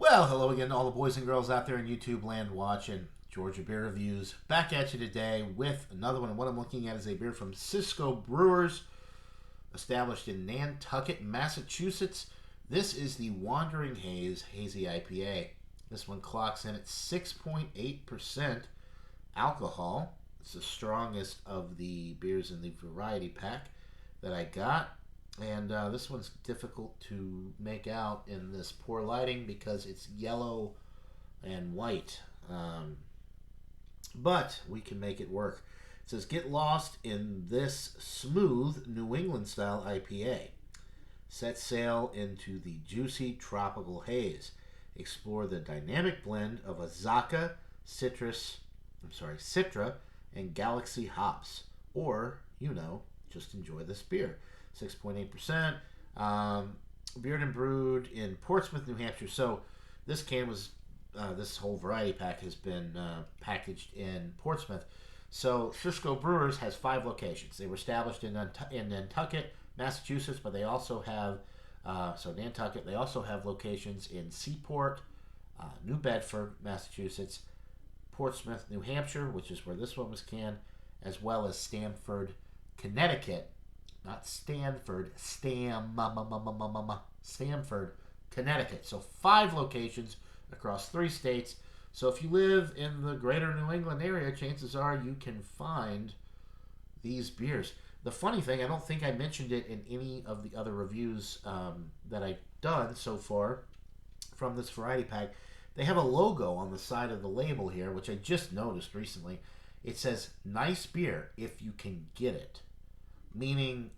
Well, hello again to all the boys and girls out there in YouTube land watching Georgia Beer Reviews. Back at you today with another one. And what I'm looking at is a beer from Cisco Brewers, established in Nantucket, Massachusetts. This is the Wandering Haze Hazy IPA. This one clocks in at 6.8% alcohol. It's the strongest of the beers in the variety pack that I got. And this one's difficult to make out in this poor lighting because it's yellow and white. But we can make it work. It says, get lost in this smooth New England style IPA. Set sail into the juicy tropical haze. Explore the dynamic blend of Azacca, Citra, and Galaxy hops. Or, just enjoy this beer. 6.8%. Beered and brewed in Portsmouth, New Hampshire. So this can was, this whole variety pack has been packaged in Portsmouth. So Cisco Brewers has 5 locations. They were established in Nantucket, Massachusetts, but they also have, Nantucket, they also have locations in Seaport, New Bedford, Massachusetts, Portsmouth, New Hampshire, which is where this one was canned, as well as Stamford, Connecticut. Not Stanford, Stamford, Connecticut. So 5 locations across 3 states. So if you live in the greater New England area, chances are you can find these beers. The funny thing, I don't think I mentioned it in any of the other reviews that I've done so far from this variety pack. They have a logo on the side of the label here, which I just noticed recently. It says, nice beer if you can get it. Meaning,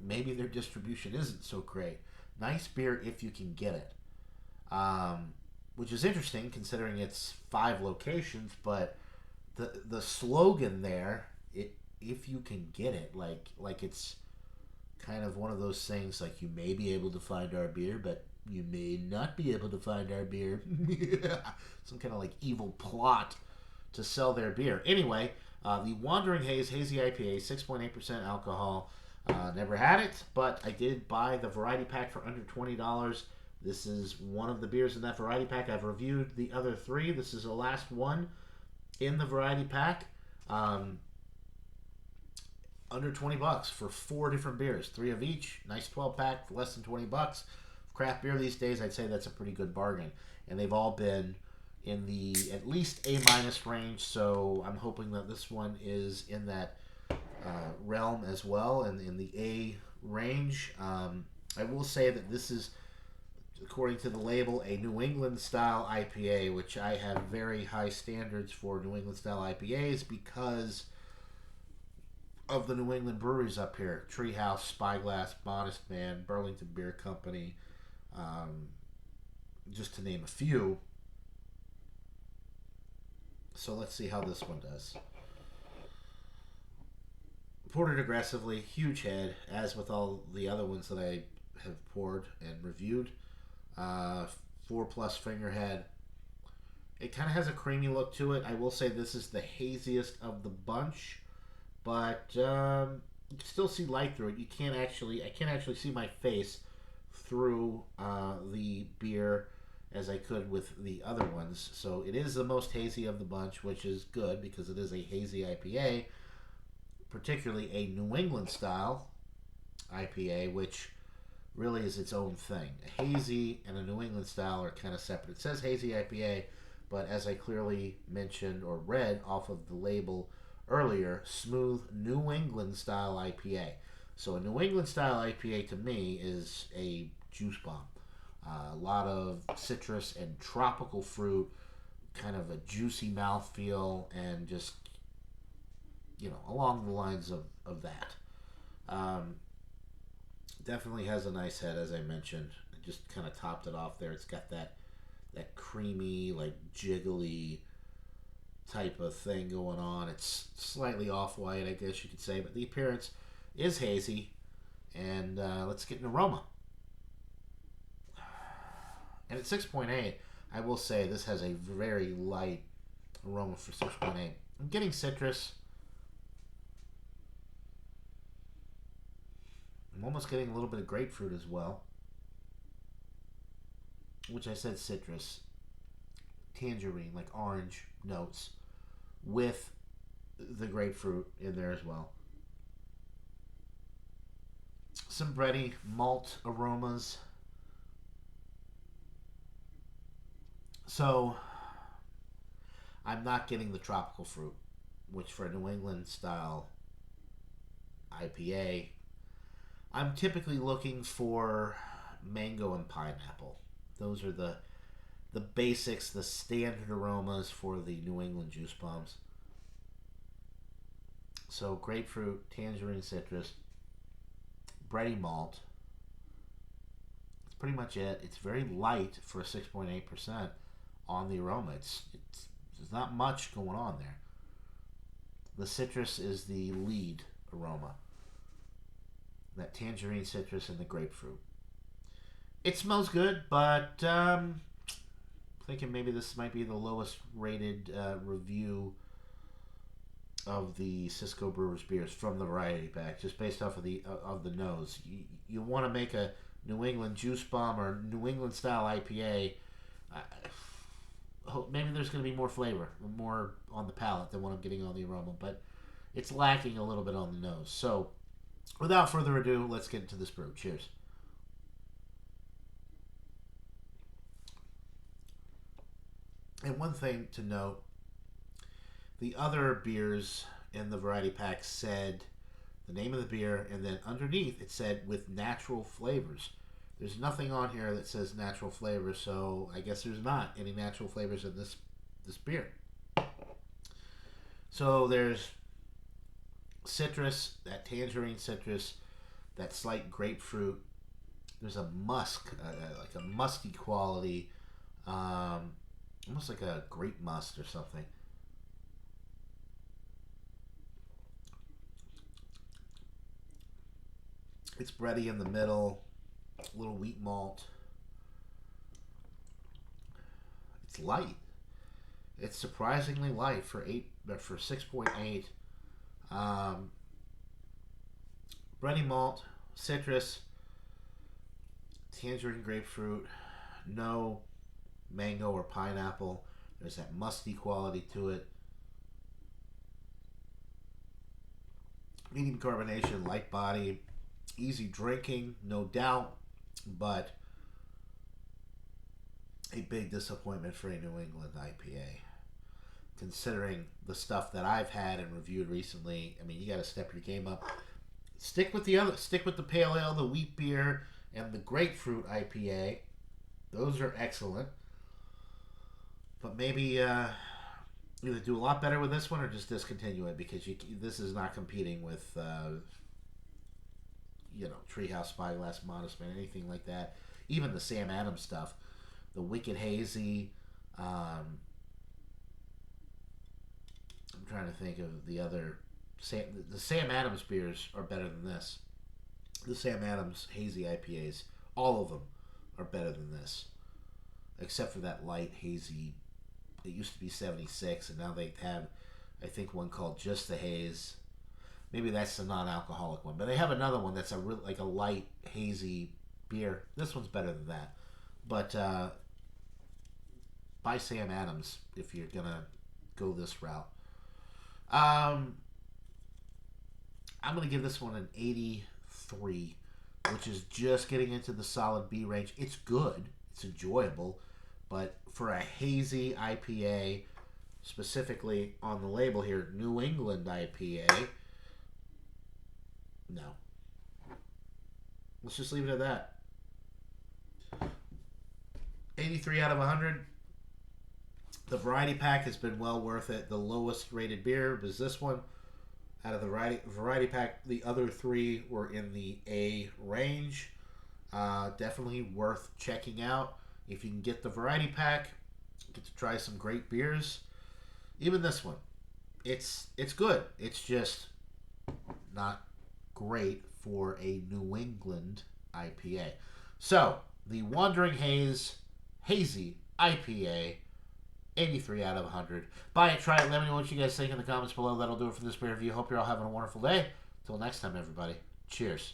maybe their distribution isn't so great. Nice beer if you can get it. Which is interesting considering it's 5 locations, but the slogan there, if you can get it, like it's kind of one of those things like you may be able to find our beer, but you may not be able to find our beer. Some kind of like evil plot to sell their beer. Anyway, the Wandering Haze Hazy IPA, 6.8% alcohol. Never had it, but I did buy the variety pack for under $20. This is one of the beers in that variety pack. I've reviewed the other 3. This is the last one in the variety pack. Under $20 for 4 different beers, 3 of each. Nice 12-pack for less than $20. Craft beer these days, I'd say that's a pretty good bargain. And they've all been in the at least A- range, so I'm hoping that this one is in that realm as well, and in the A range. I will say that this is, according to the label, a New England style IPA, which I have very high standards for New England style IPAs because of the New England breweries up here: Treehouse, Spyglass, Modest Man, Burlington Beer Company, just to name a few. So let's see how this one does. Poured it aggressively, huge head, as with all the other ones that I have poured and reviewed. 4+ finger head. It kind of has a creamy look to it. I will say this is the haziest of the bunch, but you can still see light through it. I can't actually see my face through the beer as I could with the other ones. So it is the most hazy of the bunch, which is good because it is a hazy IPA, particularly a New England style IPA, which really is its own thing. A hazy and a New England style are kind of separate. It says hazy IPA, but as I clearly mentioned or read off of the label earlier, smooth New England style IPA. So a New England style IPA to me is a juice bomb. A lot of citrus and tropical fruit, kind of a juicy mouthfeel, and just, along the lines of that. Definitely has a nice head, as I mentioned. It just kind of topped it off there. It's got that creamy, like jiggly type of thing going on. It's slightly off-white, I guess you could say, but the appearance is hazy. And let's get an aroma. And at 6.8, I will say this has a very light aroma for 6.8. I'm getting citrus. I'm almost getting a little bit of grapefruit as well. which I said citrus, tangerine, like orange notes, with the grapefruit in there as well. Some bready malt aromas. So I'm not getting the tropical fruit, which for a New England style IPA, I'm typically looking for mango and pineapple. Those are the basics, the standard aromas for the New England juice bombs. So grapefruit, tangerine, citrus, bready malt. That's pretty much it. It's very light for a 6.8% on the aroma. There's not much going on there. The citrus is the lead aroma. That tangerine, citrus, and the grapefruit. It smells good, but thinking maybe this might be the lowest rated review of the Cisco Brewers beers from the variety pack, just based off of the nose. You want to make a New England juice bomb or New England style IPA. Maybe there's going to be more flavor, more on the palate than what I'm getting on the aroma, but it's lacking a little bit on the nose. So, without further ado, let's get into this brew. Cheers. And one thing to note, the other beers in the variety pack said the name of the beer, and then underneath it said with natural flavors. There's nothing on here that says natural flavors, so I guess there's not any natural flavors in this beer. So there's citrus, that tangerine citrus, that slight grapefruit. There's a musk, like a musky quality, almost like a grape must or something. It's bready in the middle, a little wheat malt. It's light. It's surprisingly light for 6.8. Bready malt, citrus, tangerine, grapefruit, no mango or pineapple. There's that musty quality to it. Medium carbonation, light body, easy drinking, no doubt, but a big disappointment for a New England IPA. Considering the stuff that I've had and reviewed recently, I mean, you got to step your game up. Stick with the pale ale, the wheat beer, and the grapefruit IPA. Those are excellent. But maybe either do a lot better with this one or just discontinue it, because this is not competing with Treehouse, Spyglass, Modest Man, anything like that. Even the Sam Adams stuff, the Wicked Hazy. I'm trying to think of the other. The Sam Adams beers are better than this. The Sam Adams hazy IPAs, all of them are better than this, except for that light hazy. It used to be 76, and now they have, I think, one called Just the Haze. Maybe that's the non-alcoholic one, but they have another one that's like a light hazy beer. This one's better than that, but buy Sam Adams if you're gonna go this route. I'm gonna give this one an 83, which is just getting into the solid B range. It's good, it's enjoyable, but for a hazy IPA, specifically on the label here, New England IPA, no. Let's just leave it at that. 83 out of 100. The variety pack has been well worth it. The lowest rated beer was this one. Out of the variety pack, the other three were in the A range. Definitely worth checking out. If you can get the variety pack, get to try some great beers. Even this one, it's good. It's just not great for a New England IPA. So, the Wandering Haze Hazy IPA, 83 out of 100. Buy it, try it, let me know what you guys think in the comments below. That'll do it for this beer review. Hope you're all having a wonderful day. Till next time, everybody. Cheers.